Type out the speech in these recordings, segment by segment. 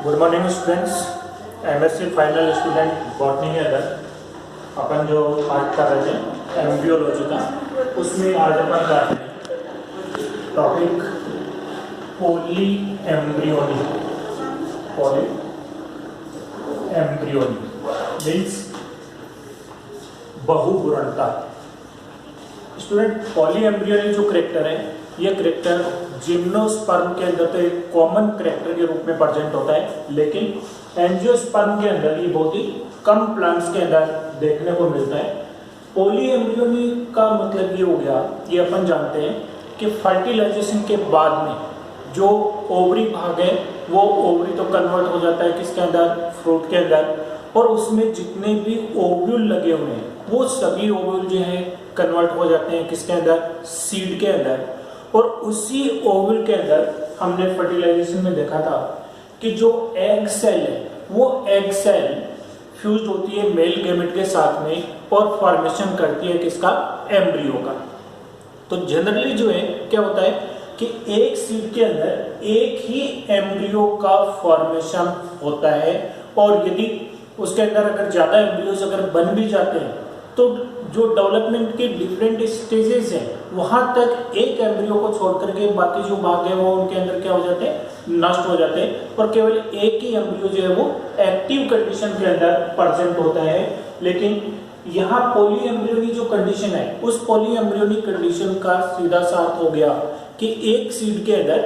Good morning students. MSc final student botany के अंदर अपन जो पार्ट कर रहे थे एम्ब्रियोलॉजी का, उसमें आज अपन कर रहे हैं topic poly embryony. Poly embryony means बहुभ्रूणता। स्टूडेंट, पॉली एम्ब्रियोनी जो करेक्टर है, ये करेक्टर जिम्नोस्पर्म के अंदर तो एक कॉमन करेक्टर के रूप में प्रेजेंट होता है, लेकिन एंजियोस्पर्म के अंदर ये बहुत ही कम प्लांट्स के अंदर देखने को मिलता है। पॉली एम्ब्रियोनी का मतलब ये हो गया, ये अपन जानते हैं कि फर्टिलाइजेशन के बाद में जो ओवरी भाग है वो ओवरी तो कन्वर्ट हो जाता है किसके अंदर, फ्रूट के अंदर, और उसमें जितने भी ओव्यूल लगे हुए हैं वो सभी ओव्यूल जो है कन्वर्ट हो जाते हैं किसके अंदर, सीड के अंदर। और उसी ओव्यूल के अंदर हमने फर्टिलाइजेशन में देखा था कि जो एग सेल है वो एग सेल फ्यूज होती है मेल गैमेट के साथ में और फॉर्मेशन करती है किसका, एम्ब्रियो का। तो जनरली जो है क्या होता है कि एक सीड के अंदर एक ही एम्ब्रियो का फॉर्मेशन होता है, और यदि उसके अंदर अगर ज्यादा एम्ब्रियोज अगर बन भी जाते हैं तो जो डेवलपमेंट के डिफरेंट स्टेजेस हैं वहां तक एक एम्ब्रियो को छोड़ करके बाकी जो भाग है वो उनके अंदर क्या हो जाते हैं, नष्ट हो जाते हैं, और केवल एक ही एम्ब्रियो जो है वो एक्टिव कंडीशन के अंदर प्रेजेंट होता है। लेकिन यहाँ पॉली एम्ब्रियोनी जो कंडीशन है, उस पॉली एम्ब्रियोनी कंडीशन का सीधा सा अर्थ हो गया कि एक सीड के अंदर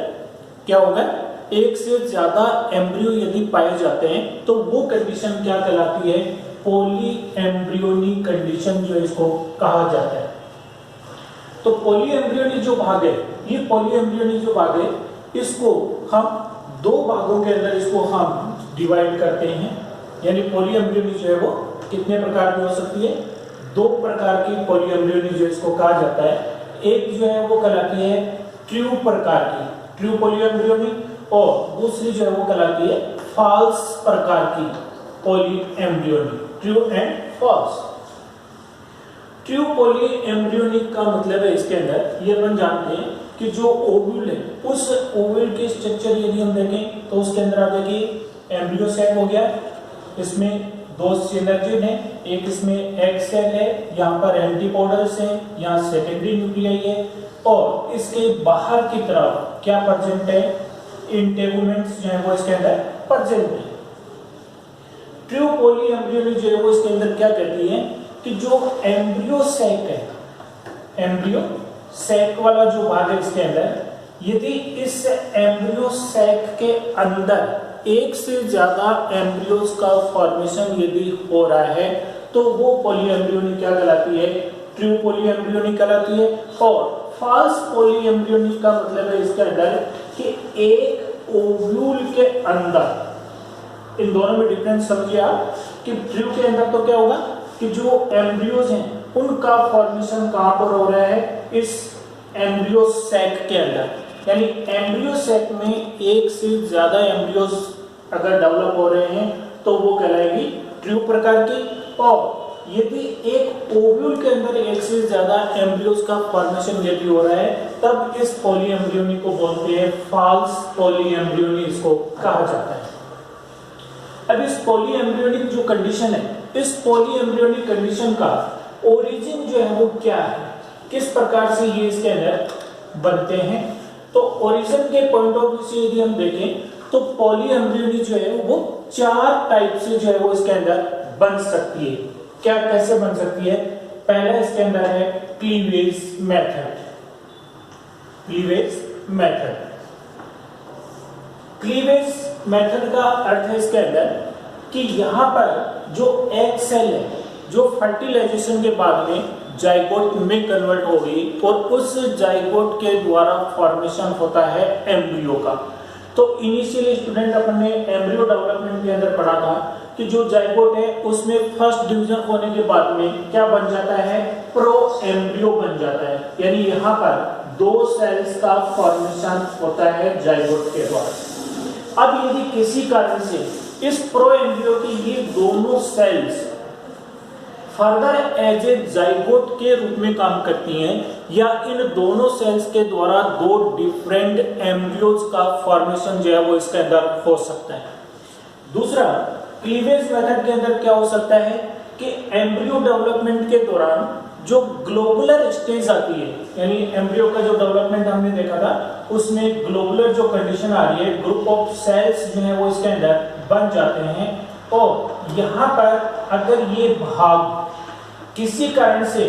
क्या होगा, एक से ज्यादा एम्ब्रियो यदि पाए जाते हैं तो वो कंडीशन क्या कहलाती है, पॉली एम्ब्रियोनी कंडीशन जो इसको कहा जाता है। तो पॉली एम्ब्रियोनी जो भाग है, ये पॉली एम्ब्रियोनी जो भाग है, इसको हम दो भागों के अंदर इसको हम डिवाइड करते हैं। यानी पॉली एम्ब्रियोनी जो है वो कितने प्रकार की हो सकती है, दो प्रकार की पॉली एम्ब्रियोनी जो इसको कहा जाता है। एक जो है वो कहलाती है ट्रू प्रकार की, ट्रू पॉली एम्ब्रियोनी, और दूसरी जो है वो कहलाती है फॉल्स प्रकार की poly embryony, true and false. True poly embryony का मतलब है इसके अंदर ये अपन जानते हैं कि जो ओव्यूल है उस ओव्यूल के स्ट्रक्चर यदि हम देखें तो उसके अंदर आप देखिए एम्ब्रियो सेल हो गया, इसमें दो सिनर्जिड है, एक इसमें एग सेल है, यहाँ पर एंटीपोडल्स है, यहाँ सेकेंडरी न्यूक्लियाई है, और इसके बाहर की तरफ क्या प्रेजेंट है, इंटेगुमेंट्स जो है वो इसके अंदर प्रेजेंट है। ट्रू पॉली एम्ब्रियोनी जो है वो इसके अंदर क्या कहती है कि जो एम्ब्रियो सैक है, एम्ब्रियो सैक वाला जो भाग है इसके अंदर, यदि इस एम्ब्रियो सैक के अंदर एक से ज्यादा एम्ब्रियोज का फॉर्मेशन यदि हो रहा है तो वो पॉली एम्ब्रियोनी क्या कहलाती है, ट्रू पॉली एम्ब्रियोनी कहलाती है। और फॉल्स पॉली एम्ब्रियोनी का मतलब है इसके अंदर कि एक ओव्यूल के अंदर, इन दोनों में डिफरेंस समझिए आप कि ट्रू के अंदर तो क्या होगा कि जो एम्ब्रियोज हैं उनका फॉर्मेशन कहां पर हो रहा है, इस एम्ब्रियो सैक के अंदर। यानी एम्ब्रियो सैक में एक से ज्यादा एम्ब्रियोज अगर डेवलप हो रहे हैं तो वो कहलाएगी ट्रू प्रकार की, और यदि एक ओव्यूल के अंदर एक से ज्यादा एम्ब्रियोज का फॉर्मेशन यदि हो रहा है तब इस पॉली एम्ब्रियोनी को बोलते हैं फॉल्स पॉली एम्ब्रियोनी, इसको कहा जाता है। अब इस पॉली एम्ब्रियोनिक जो कंडीशन है, इस पॉली एम्ब्रियोनिक कंडीशन का ओरिजिन जो है वो क्या है, किस प्रकार से ये इसके अंदर बनते हैं। तो ओरिजिन के पॉइंट ऑफ व्यू से यदि हम देखें तो पॉली एम्ब्रियोनी जो है वो चार टाइप से जो है वो इसके अंदर बन सकती है। क्या, कैसे बन सकती है? पहला इसके अंदर है cleavage method. Cleavage method, cleavage method का अर्थ है इसके अंदर कि यहां पर जो एग सेल है जो फर्टिलाइजेशन के बाद में जाइगोट में कन्वर्ट हो गई और उस जाइगोट के द्वारा फॉर्मेशन होता है एम्ब्रियो का। तो इनिशियली स्टूडेंट अपन ने एम्ब्रियो डेवलपमेंट के अंदर पढ़ा था कि जो जाइगोट है उसमें फर्स्ट डिवीजन होने के बाद में क्या बन जाता है, प्रो एम्ब्रियो बन जाता है। यानी यहाँ पर दो सेल्स का फॉर्मेशन होता है जाइगोट के द्वारा। अब यदि किसी कारण से इस प्रो एम्ब्रियो की ये दोनों cells further as a zygote के रूप में काम करती हैं, या इन दोनों सेल्स के द्वारा दो डिफरेंट एम्ब्रियोज का फॉर्मेशन जो है वो इसके अंदर हो सकता है। दूसरा, क्लीवेज मेथड के अंदर क्या हो सकता है कि एम्ब्रियो डेवलपमेंट के दौरान जो ग्लोबुलर स्टेज आती है, यानी एम्ब्रियो का जो डेवलपमेंट हमने देखा था उसमें ग्लोबुलर जो कंडीशन आ रही है, ग्रुप ऑफ सेल्स जो है वो इसके अंदर बन जाते हैं, और यहाँ पर अगर ये भाग किसी कारण से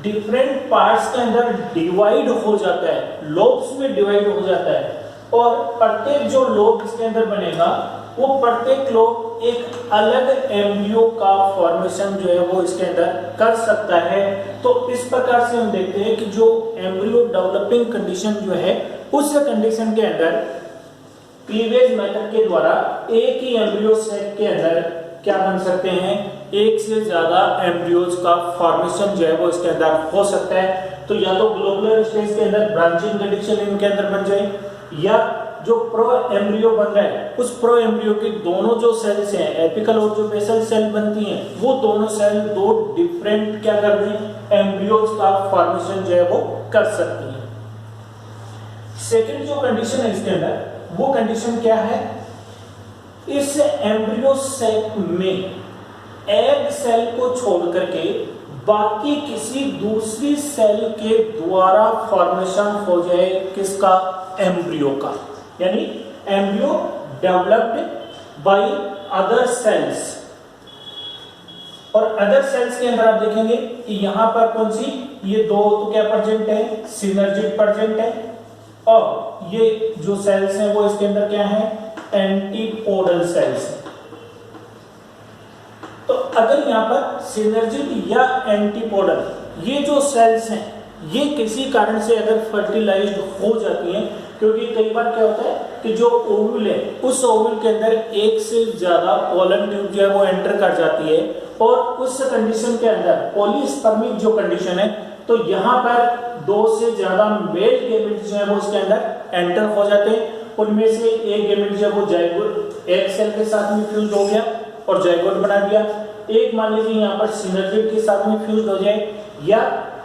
डिफरेंट पार्ट्स के अंदर डिवाइड हो जाता है, लोब्स में डिवाइड हो जाता है, और प्रत्येक जो लोब इसके अंदर बनेगा वो प्रत्येक लोब एक अलग एम्ब्रियो का फॉर्मेशन जो है वो इसके अंदर कर सकता है। तो इस प्रकार से हम देखते हैं कि जो एम्ब्रियो डेवलपिंग कंडीशन जो है उस कंडीशन के अंदर क्लीवेज मेथड के द्वारा एक ही एम्ब्रियो सेट के अंदर क्या बन सकते हैं, एक से ज्यादा एम्ब्रियोज का फॉर्मेशन जो है वो इसके अंदर हो सकता है। तो या तो ग्लोबुलर स्टेज के अंदर ब्रांचिंग कंडीशन इनके अंदर बन जाए, या जो प्रो एम्ब्रियो बन रहा है उस प्रो एम्ब्रियो के दोनों जो सेल्स हैं, एपिकल और जो बेसल सेल बनती हैं, वो दोनों सेल दो डिफरेंट क्या कर दें, एम्ब्रियोज का फॉर्मेशन जो है वो कर सकती है। सेकंड जो कंडीशन है इसके अंदर, वो कंडीशन क्या है, इस एम्ब्रियो सेट में एग सेल को छोड़ करके बाकी किसी दूसरी सेल के द्वारा फॉर्मेशन हो जाए किसका, एम्ब्रियो का, यानी embryo developed by other sales. और अदर सेल्स के अंदर आप देखेंगे कि यहां पर कौन सी, ये दो तो क्या प्रेजेंट है, सिनर्जिड प्रेजेंट है, और ये जो सेल्स हैं वो इसके अंदर क्या है, एंटीपोडल सेल्स है। तो अगर यहां पर सिनर्जिड या एंटीपोडल ये जो सेल्स हैं ये किसी कारण से अगर फर्टिलाइज्ड हो जाती हैं, क्योंकि कई बार क्या होता है कि जो ओव्यूल है उस ओव्यूल के अंदर एक से ज्यादा पोलन ट्यूब जो है वो एंटर कर जाती है, और उस कंडीशन के अंदर पॉलीस्पर्मिक जो कंडीशन है, तो यहाँ पर दो से ज्यादा मेल गैमेट्स जो है वो इसके अंदर एंटर हो जाते हैं। उनमें से एक गैमेट जो है वो जाइगोट एक सेल के साथ में फ्यूज हो गया और जाइगोट बना दिया, एक मान लीजिए यहाँ पर सिनर्जिड के साथ में फ्यूज हो जाए, या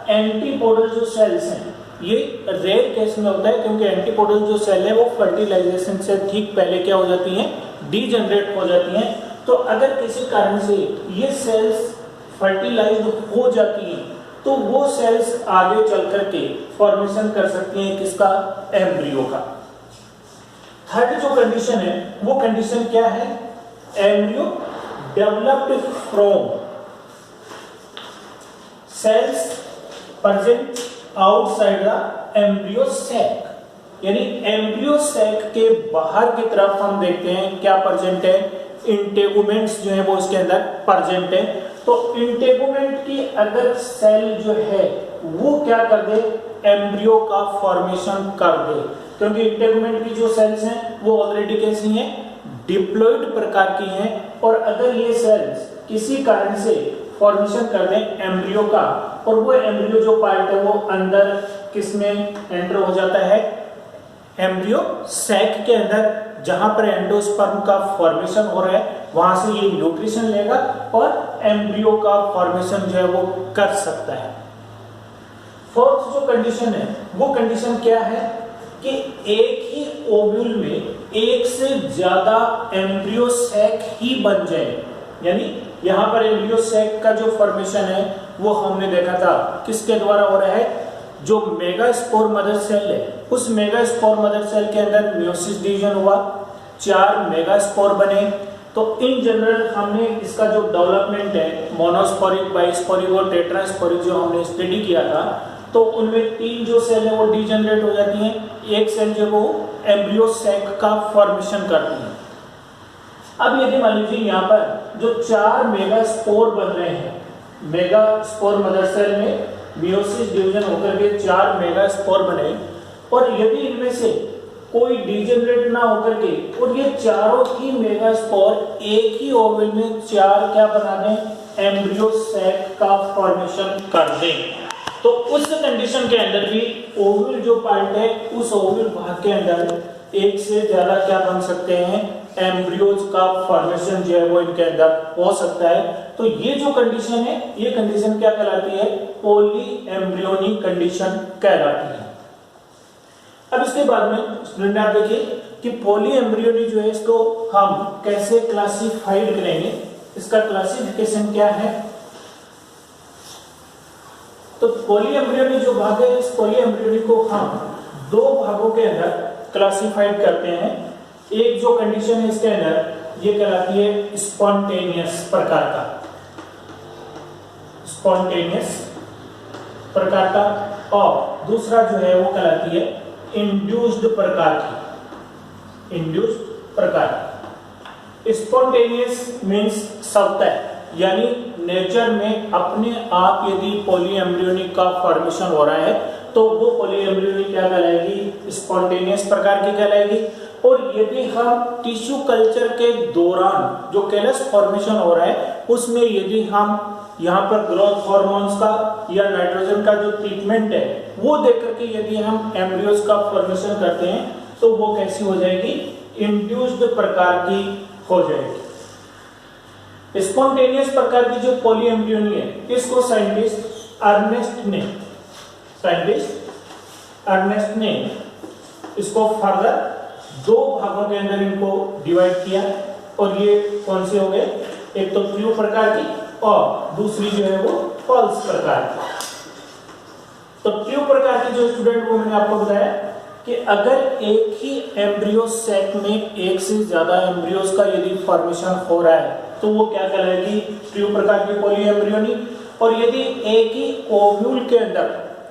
एंटीपोडल जो सेल्स हैं ये रेयर केस में होता है, क्योंकि एंटीपोडल जो सेल है वो फर्टिलाइजेशन से ठीक पहले क्या हो जाती हैं, डीजनरेट हो जाती हैं। तो अगर किसी कारण से ये सेल्स फर्टिलाइज्ड हो जाती हैं तो वो सेल्स आगे चल करके फॉर्मेशन कर सकती हैं किसका, एम्ब्रियो का। थर्ड जो कंडीशन है वो कंडीशन क्या है, embryo developed from cells present outside the embryo sac, यानी एम्ब्रियो सैक के बाहर की तरफ हम देखते हैं क्या प्रेजेंट है, इंटेगुमेंट्स जो है वो इसके अंदर प्रेजेंट है। तो इंटेगुमेंट की अगर सेल जो है वो क्या कर दे, एम्ब्रियो का फॉर्मेशन कर दे, क्योंकि इंटेगुमेंट की जो सेल्स हैं वो ऑलरेडी कैसी हैं, डिप्लॉइड प्रकार की हैं, और अगर ये सेल्स किसी कारण से फॉर्मेशन कर दें एम्ब्रियो का, और वो एम्ब्रियो जो पार्ट है वो अंदर किसमें एंटर हो जाता है, एम्ब्रियो सैक के अंदर, जहां पर एंडोस्पर्म का फॉर्मेशन हो रहा है वहां से ये न्यूट्रिशन लेगा और एम्ब्रियो का फॉर्मेशन जो है वो कर सकता है। फोर्थ जो कंडीशन है वो कंडीशन क्या है कि एक ही ओव्यूल में एक से ज्यादा एम्ब्रियो सैक ही बन जाए, यानी यहाँ पर एम्ब्रियो सैक का जो फॉर्मेशन है वो हमने देखा था किसके द्वारा हो रहा है, जो मेगास्पोर मदर सेल है उस मेगास्पोर मदर सेल के अंदर मियोसिस डिवीजन हुआ, 4 मेगास्पोर बने। तो इन जनरल हमने इसका जो डेवलपमेंट है मोनोस्पोरिक, बाइस्पोरिक और टेट्रास्पोरिक जो हमने स्टडी किया था, तो उनमें 3 जो सेल है वो डीजनरेट हो जाती हैं, एक सेल जो वो एम्ब्रियो सैक का फॉर्मेशन करती है। अब यदि मान लीजिए यहाँ पर जो 4 मेगास्पोर बन रहे हैं, मेगास्पोर मदर सेल में मियोसिस डिवीजन होकर के 4 मेगास्पोर बने, और यदि इनमें से कोई डीजनरेट ना होकर के और ये चारों ही मेगास्पोर एक ही ओवल में 4 क्या बना दें, एम्ब्रियो सैक का फॉर्मेशन कर दें, तो उस कंडीशन के अंदर भी ओवल जो पार्ट है उस ओवल भाग के अंदर एक से ज्यादा क्या बन सकते हैं, एम्ब्रियोज का फॉर्मेशन जो है वो इनके अंदर हो सकता है। तो ये जो कंडीशन है ये कंडीशन क्या कहलाती है, पॉली एम्ब्रियोनिक कंडीशन कहलाती है। अब इसके बाद में स्टूडेंट आप देखिए कि पॉली एम्ब्रियोनी जो है इसको हम कैसे क्लासिफाइड करेंगे, इसका क्लासिफिकेशन क्या है। तो पॉली एम्ब्रियोनी जो भाग है, इस पॉली एम्ब्रियोनी को हम दो भागों के अंदर क्लासिफाइड करते हैं। एक जो कंडीशन है इसके अंदर ये कहलाती है स्पॉन्टेनियस प्रकार का, स्पॉन्टेनियस प्रकार का, और दूसरा जो है वो कहलाती है इंड्यूस्ड प्रकार की, इंड्यूस्ड प्रकार। स्पॉन्टेनियस मींस स्वतः, यानी नेचर में अपने आप यदि पॉली एम्ब्रियोनी का फॉर्मेशन हो रहा है तो वो पॉली एम्ब्रियोनी क्या कहलाएगी, स्पॉन्टेनियस प्रकार की कहलाएगी। और यदि हम टिश्यू कल्चर के दौरान जो कैलस फॉर्मेशन हो रहा है उसमें यदि हम यहाँ पर ग्रोथ हार्मोन्स का या नाइट्रोजन का जो ट्रीटमेंट है वो देकर के यदि हम एम्ब्रियोज का फॉर्मेशन करते हैं तो वो कैसी हो जाएगी, इंड्यूस्ड प्रकार की हो जाएगी। स्पॉन्टेनियस प्रकार की जो पॉली एम्ब्रियोनी है इसको साइंटिस्ट अर्नेस्ट ने इसको फर्दर दो भागों के अंदर इनको डिवाइड किया, और ये कौन से हो गए, एक तो ट्रू प्रकार की और दूसरी जो है वो फॉल्स प्रकार की। तो ट्रू प्रकार की जो स्टूडेंट वो मैंने आपको बताया कि अगर एक ही एम्ब्रियो सेक में एक से ज्यादा एम्ब्रियोज का यदि फॉर्मेशन हो रहा है तो वो क्या कहलाएगी, ट्रू प्रकार की पॉली एम्ब्रियोनी। और यदि एक ही ओव्यूल के अंदर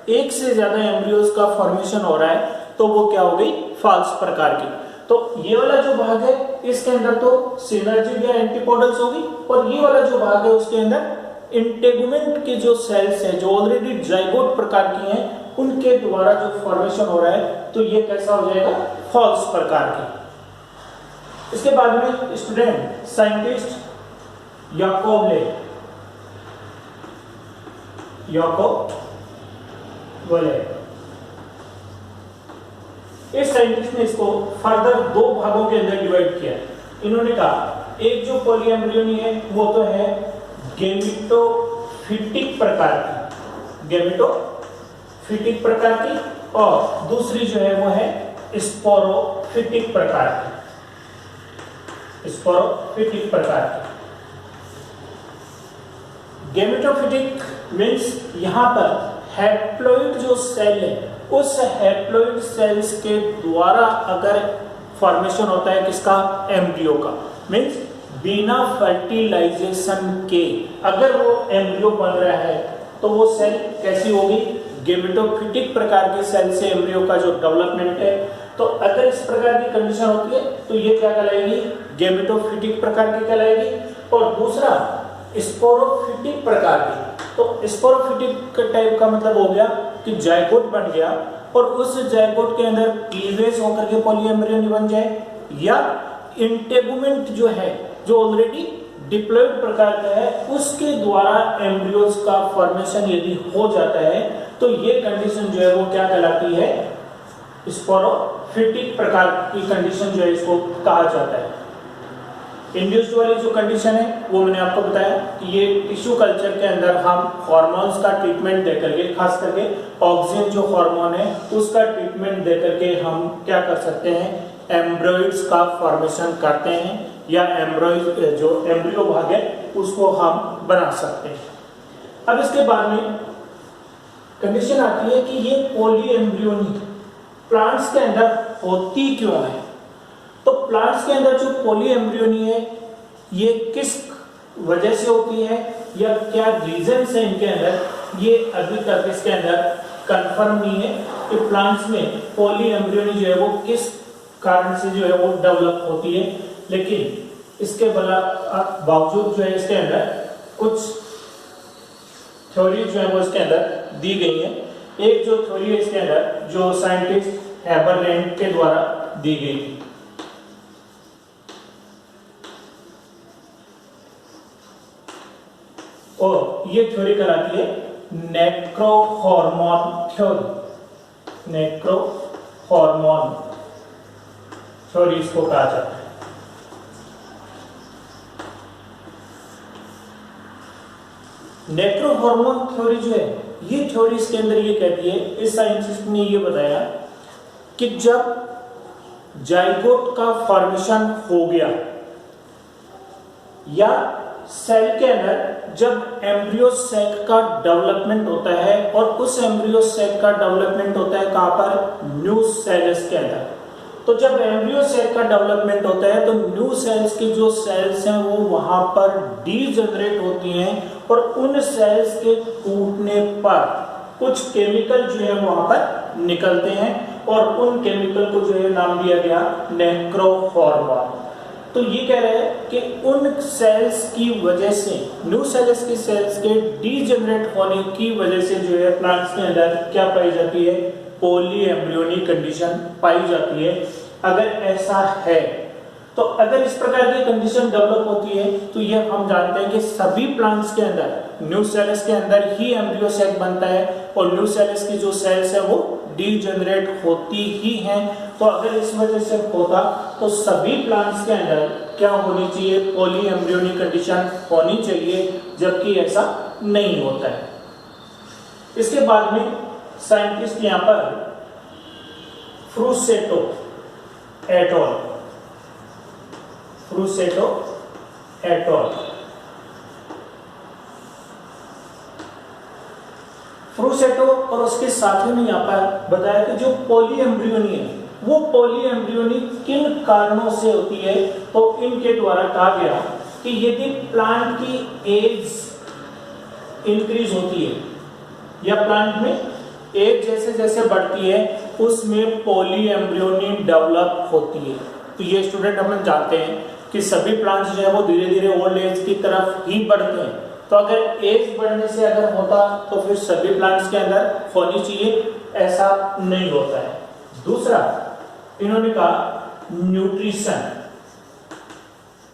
एक से ज्यादा एम्ब्रियोज का फॉर्मेशन हो रहा है तो वो क्या हो गई, फॉल्स प्रकार की। तो ये वाला जो भाग है इसके अंदर तो सिनर्जिड या एंटीपोडल्स होगी, और ये वाला जो भाग है उसके अंदर इंटेगुमेंट के जो सेल्स है जो ऑलरेडी जाइगोट प्रकार की हैं उनके द्वारा जो फॉर्मेशन हो रहा है तो ये कैसा हो जाएगा, फॉल्स प्रकार की। इसके बाद में स्टूडेंट साइंटिस्ट याकोबले इस साइंटिस्ट ने इसको फर्दर दो भागों के अंदर डिवाइड किया। इन्होंने कहा एक जो पॉली एम्ब्रियोनी है वो तो है गेमिटोफिटिक प्रकार की, गेमिटोफिटिक प्रकार की, और दूसरी जो है वो है स्पोरोफिटिक प्रकार की, स्पोरोफिटिक प्रकार की। गेमिटोफिटिक मीन्स यहां पर हैप्लॉइड जो सेल है उस हैप्लॉइड सेल्स के द्वारा अगर फॉर्मेशन होता है किसका, एम्ब्रियो का, मीन्स बिना फर्टिलाइजेशन के अगर वो एम्ब्रियो बन रहा है तो वो सेल कैसी होगी, गेमेटोफिटिक प्रकार के सेल से एम्ब्रियो का जो डेवलपमेंट है। तो अगर इस प्रकार की कंडीशन होती है तो ये क्या कहलाएगी, गेमेटोफिटिक प्रकार की कहलाएगी। और दूसरा स्पोरोफिटिक प्रकार की, तो स्पोरोफिटिक टाइप का मतलब हो गया कि जाइगोट बन गया और उस जाइगोट के अंदर क्लीवेज होकर के पॉली एम्ब्रियोनी बन जाए, या इंटेगुमेंट जो है जो ऑलरेडी डिप्लॉइड प्रकार का है उसके द्वारा एम्ब्रियोज का फॉर्मेशन यदि हो जाता है तो ये कंडीशन जो है वो क्या कहलाती है, स्पोरोफिटिक प्रकार की कंडीशन जो है इसको कहा जाता है। इंड्यूस्ड वाली जो कंडीशन है वो मैंने आपको बताया कि ये टिश्यू कल्चर के अंदर हम हार्मोन्स का ट्रीटमेंट देकर के, खास करके ऑक्सिन जो हार्मोन है उसका ट्रीटमेंट देकर के हम क्या कर सकते हैं, एम्ब्रियोइड्स का फॉर्मेशन करते हैं, या एम्ब्रियो जो एम्ब्रियो भाग है उसको हम बना सकते हैं। अब इसके बाद में कंडीशन आती है कि ये पॉली एम्ब्रियोनी प्लांट्स के अंदर होती क्यों है। तो प्लांट्स के अंदर जो पॉली एम्ब्रियोनी है ये किस वजह से होती है या क्या रीजन है इनके अंदर, ये अभी तक इसके अंदर कंफर्म नहीं है कि प्लांट्स में पॉली एम्ब्रियोनी जो है वो किस कारण से जो है वो डेवलप होती है। लेकिन इसके बावजूद जो है इसके अंदर कुछ थ्योरी जो है वो इसके अंदर दी गई है। एक जो थ्योरी है इसके अंदर जो साइंटिस्ट हैबरलैंड के द्वारा दी गई थी, और ये थ्योरी कहलाती है नेक्रोहॉर्मोन थ्योरी, नेक्रोहॉर्मोन थ्योरी इसको कहा जाता है। नेक्रोहॉर्मोन थ्योरी जो है ये थ्योरी इसके अंदर ये कहती है, इस साइंटिस्ट ने ये बताया कि जब जाइगोट का फॉर्मेशन हो गया, या सेल के अंदर जब एम्ब्रियो सेक का डेवलपमेंट होता है, और उस एम्ब्रियो सेक का डेवलपमेंट होता है कहां पर, न्यू सेल्स के अंदर। तो जब एम्ब्रियो सेल का डेवलपमेंट होता है तो न्यू सेल्स की जो सेल्स हैं वो वहां पर डीजनरेट होती हैं, और उन सेल्स के टूटने पर कुछ केमिकल जो है वहां पर निकलते हैं, और उन केमिकल को जो है नाम दिया गया नेक्रोफॉर्मर। तो ये कह रहे हैं कि उन सेल्स की वजह से, न्यू सेल्स की सेल्स के डीजनरेट होने की वजह से जो है प्लांट्स के अंदर क्या पाई जाती है, पॉली एम्ब्रियोनिक कंडीशन पाई जाती है। अगर ऐसा है तो अगर इस प्रकार की कंडीशन डेवलप होती है तो ये हम जानते हैं कि सभी प्लांट्स के अंदर न्यू सेल्स के अंदर ही एम्ब्रियो सेक बनता है, और न्यू सेल्स की जो सेल्स है वो डीजनरेट होती ही हैं। तो अगर इस वजह से होता तो सभी प्लांट्स के अंदर क्या होनी चाहिए, पॉली एम्ब्रियोनिक कंडीशन होनी चाहिए, जबकि ऐसा नहीं होता है। इसके बाद में साइंटिस्ट यहां पर फ्रूसेटो एट ऑल, फ्रूसेटो एट ऑल, फ्रूसेटो और उसके साथियों ने यहां पर बताया कि जो पॉली एम्ब्रियोनी है वो पॉली एम्ब्रियोनी किन कारणों से होती है। तो इनके द्वारा कहा गया कि यदि प्लांट की एज इंक्रीज होती है, या प्लांट में एज जैसे जैसे बढ़ती है उसमें पॉली एम्ब्रियोनी डेवलप होती है। तो ये स्टूडेंट हम जानते हैं कि सभी प्लांट्स जो है वो धीरे धीरे ओल्ड एज की तरफ ही बढ़ते हैं। तो अगर एज बढ़ने से अगर होता तो फिर सभी प्लांट्स के अंदर होनी चाहिए, ऐसा नहीं होता है। दूसरा इन्होंने कहा न्यूट्रिशन,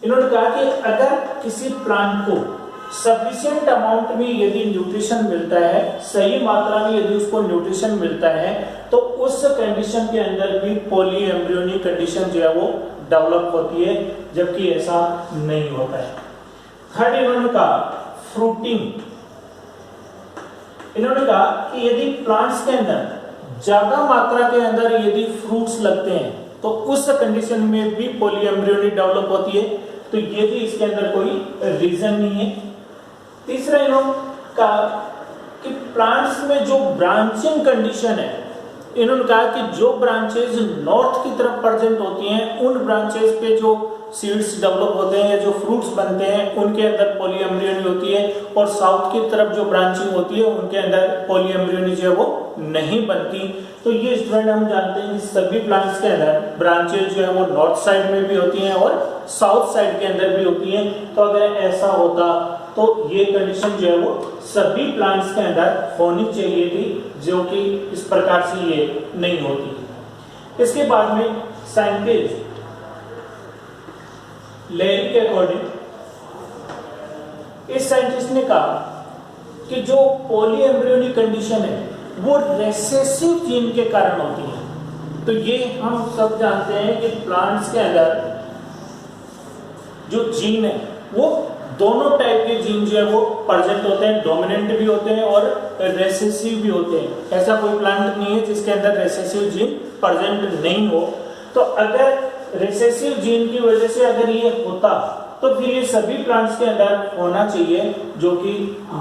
इन्होंने कहा कि अगर किसी प्लांट को सफिशिएंट अमाउंट में यदि न्यूट्रिशन मिलता है, सही मात्रा में यदि उसको न्यूट्रिशन मिलता है, तो उस कंडीशन के अंदर भी पॉली एम्ब्रियोनिक कंडीशन जो है वो डेवलप होती है, जबकि ऐसा नहीं होता है। थर्ड इन्होंने कहा फ्रूटिंग, इन्होंने कहा कि यदि प्लांट्स के अंदर ज्यादा मात्रा के अंदर यदि फ्रूट्स लगते हैं तो उस कंडीशन में भी पॉली एम्ब्रियोनिक डेवलप होती है। तो ये भी इसके अंदर कोई रीजन नहीं है। तीसरा इन्होंने कहा कि प्लांट्स में जो ब्रांचिंग कंडीशन है, इन्होंने कहा कि जो ब्रांचेज नॉर्थ की तरफ प्रेजेंट होती हैं उन ब्रांचेज पे जो सीड्स डेवलप होते हैं या जो फ्रूट्स बनते हैं उनके अंदर पॉली एम्ब्रियोनी होती है, और साउथ की तरफ जो ब्रांचिंग होती है उनके अंदर पॉली एम्ब्रियोनी जो है वो नहीं बनती। तो ये स्टूडेंट हम जानते हैं कि सभी प्लांट्स के अंदर ब्रांचेज जो है वो नॉर्थ साइड में भी होती हैं और साउथ साइड के अंदर भी होती हैं। तो अगर ऐसा होता तो ये कंडीशन जो है वो सभी प्लांट्स के अंदर होनी चाहिए थी, जो कि इस प्रकार से ये नहीं होती। इसके बाद में साइंटिस्ट लेरी के अकॉर्डिंग, इस साइंटिस्ट ने कहा कि जो पॉली एम्ब्रियोनिक कंडीशन है वो रेसेसिव जीन के कारण होती है। तो ये हम सब जानते हैं कि प्लांट्स के अंदर जो जीन है वो दोनों टाइप के जीन जो है वो प्रेजेंट होते हैं, डोमिनेंट भी होते हैं और रेसेसिव भी होते हैं। ऐसा कोई प्लांट नहीं है जिसके अंदर रेसेसिव जीन प्रेजेंट नहीं हो। तो अगर रिसेसिव जीन की वजह से अगर ये होता तो फिर ये सभी प्लांट्स के अंदर होना चाहिए, जो कि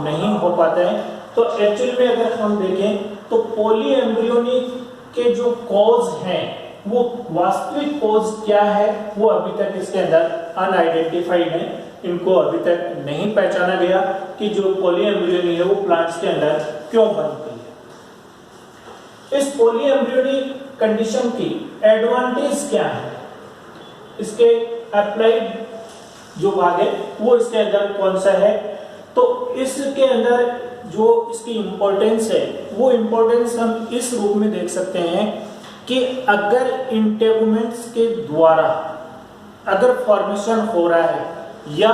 नहीं हो पाता है। तो एक्चुअली में अगर हम देखें तो पॉली एम्ब्रियोनी के जो कॉज हैं वो वास्तविक कॉज क्या है वो अभी तक इसके अंदर अनआइडेंटिफाइड है। इनको अभी तक नहीं पहचाना गया कि जो पॉली एम्ब्रियोनी है वो प्लांट्स के अंदर क्यों बनती है। इस पॉली एम्ब्रियोनी कंडीशन की एडवांटेज क्या है, इसके अप्लाइड जो भाग है वो इसके अंदर कौन सा है। तो इसके अंदर जो इसकी इंपॉर्टेंस है वो इंपॉर्टेंस हम इस रूप में देख सकते हैं कि अगर इंटेगुमेंट्स के द्वारा अगर फॉर्मेशन हो रहा है, या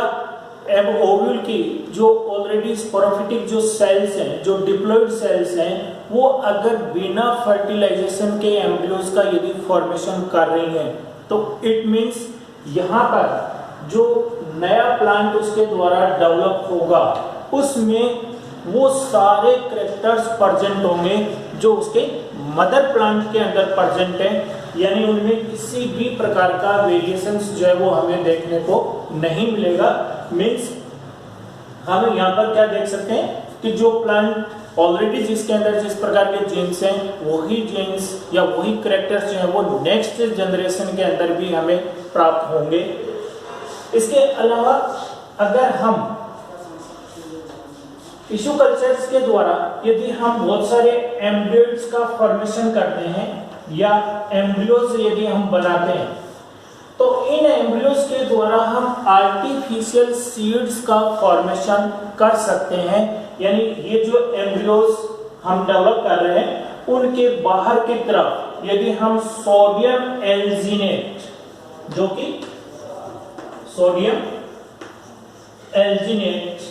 एब ओव्यूल की जो ऑलरेडी स्पोरोफिटिक जो सेल्स हैं, जो डिप्लॉइड सेल्स हैं, वो अगर बिना फर्टिलाइजेशन के एम्ब्रियोज का यदि फॉर्मेशन कर रही हैं, तो इट मींस यहाँ पर जो नया प्लांट उसके द्वारा डेवलप होगा उसमें वो सारे कैरेक्टर्स प्रेजेंट होंगे जो उसके मदर प्लांट के अंदर प्रेजेंट हैं। यानी उनमें किसी भी प्रकार का वेरिएशंस जो है वो हमें देखने को नहीं मिलेगा। मीन्स हम यहाँ पर क्या देख सकते हैं कि जो प्लांट ऑलरेडी जिसके अंदर जिस प्रकार के जीन्स हैं वही जीन्स या वही कैरेक्टर्स जो है वो नेक्स्ट जनरेशन के अंदर भी हमें प्राप्त होंगे। इसके अलावा अगर हम टिश्यू कल्चर्स के द्वारा यदि हम बहुत सारे एम्ब्रियोइड्स का फॉर्मेशन करते हैं या एम्ब्रियोज यदि हम बनाते हैं तो इन एम्ब्रियोज के द्वारा हम आर्टिफिशियल सीड्स का फॉर्मेशन कर सकते हैं। यानी ये जो एम्ब्रियोज हम डेवलप कर रहे हैं उनके बाहर की तरफ यदि हम सोडियम एल्जिनेट जो कि सोडियम एल्जिनेट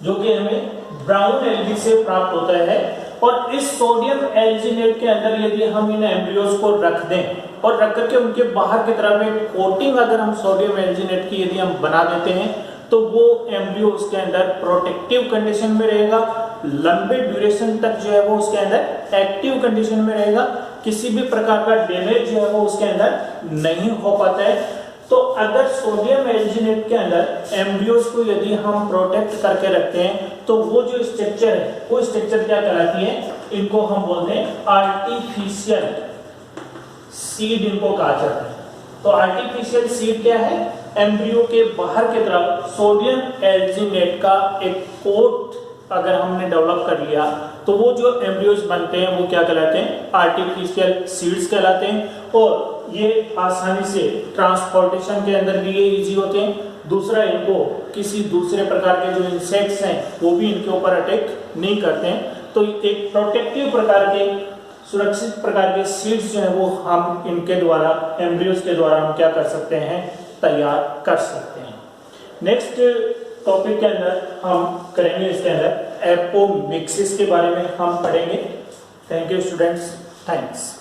जो कि हमें ब्राउन एल्गी से प्राप्त होता है और इस सोडियम एल्जिनेट के अंदर यदि हम इन एम्ब्रियोज को रख दें और रख करके उनके बाहर की तरफ एक कोटिंग अगर हम सोडियम एल्जिनेट की यदि हम बना देते हैं तो वो एम्ब्रियो उसके अंदर प्रोटेक्टिव कंडीशन में रहेगा, लंबे ड्यूरेशन तक जो है वो उसके अंदर एक्टिव कंडीशन में रहेगा, किसी भी प्रकार का डैमेज जो है वो उसके अंदर नहीं हो पाता है। तो अगर सोडियम एल्जिनेट के अंदर एम्ब्रियोज को यदि हम प्रोटेक्ट करके रखते हैं तो वो जो स्ट्रक्चर है वो स्ट्रक्चर क्या कहलाती है, इनको हम बोलते हैं आर्टिफिशियल सीड, इनको कहा जाता है। तो आर्टिफिशियल सीड क्या है, एम्ब्रियो के बाहर की तरफ सोडियम एल्जिनेट का एक कोट अगर हमने डेवलप कर लिया तो वो जो एम्ब्रियोज बनते हैं वो क्या कहलाते हैं, आर्टिफिशियल सीड्स कहलाते हैं और ये आसानी से ट्रांसपोर्टेशन के अंदर भी ये इजी होते हैं। दूसरा, इनको किसी दूसरे प्रकार के जो इंसेक्ट्स हैं वो भी इनके ऊपर अटैक नहीं करते हैं। तो एक प्रोटेक्टिव प्रकार के सुरक्षित प्रकार के सीड्स जो है वो हम इनके द्वारा एम्ब्रियोज के द्वारा हम क्या कर सकते हैं, तैयार कर सकते हैं। नेक्स्ट टॉपिक के अंदर हम करेंगे, इसके अंदर एपोमिक्सिस के बारे में हम पढ़ेंगे। Thank you students, thanks.